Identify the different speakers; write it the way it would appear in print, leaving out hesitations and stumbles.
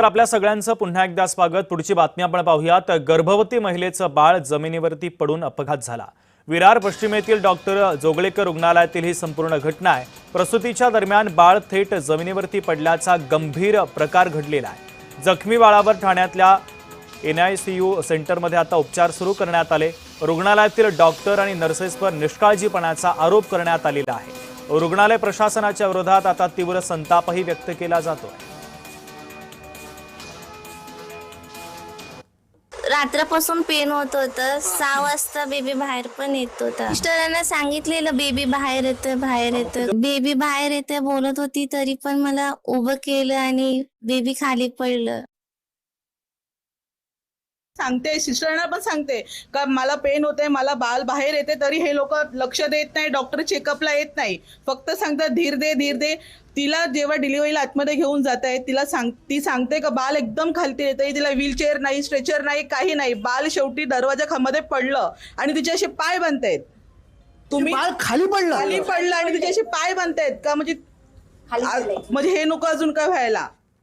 Speaker 1: तर आपल्या सगळ्यांचं पुन्हा एकदा स्वागत। पुढची बातमी आपण पाहूयात। गर्भवती महिलेचं बाळ जमिनीवरती पडून अपघात झाला। विरार पश्चिमेतील डॉक्टर जोगळेकर रुग्णालयातील ही संपूर्ण घटना आहे। प्रसूतीच्या दरम्यान बाळ थेट जमिनीवरती पडल्याचा गंभीर प्रकार घडलेला आहे। जखमी बाळावर ठाण्यातल्या NICU सेंटरमध्ये आता उपचार सुरू करण्यात आले। रुग्णालयातील डॉक्टर आणि नर्सेसवर निष्काळजीपणाचा आरोप करण्यात आलेला आहे। रुग्णालय प्रशासनाच्या विरोधात आता तीव्र संतापही व्यक्त केला जातोय।
Speaker 2: रात्रपासून पेन होत होतं। 6 वाजता बेबी बाहेर पण येत होता। मिस्टरांना सांगितलेलं बेबी बाहेर येतं बेबी बाहेर येते बोलत होती, तरी पण मला उभं केलं आणि बेबी खाली पडलं।
Speaker 3: सांगते सिस्टरना पण सांगते का मला पेन होते, मला बाळ बाहेर येते, तरी हे लोक लक्ष देत नाही। डॉक्टर चेकअपला येत नाही, फक्त सांगतात धीर दे। तिला जेव्हा डिलिव्हरीला आतमध्ये घेऊन जात आहे ती सांगते का बाळ एकदम खालती येते, तिला व्हीलचेअर नाही, स्ट्रेचर नाही, काही नाही। बाळ शेवटी दरवाजाखामध्ये पडलं आणि तिचे असे पाय बनतायत। तुम्ही
Speaker 4: बाळ खाली पडलं
Speaker 3: आणि तिचे असे पाय बनतायत का? म्हणजे हे नको अजून काय व्हायला।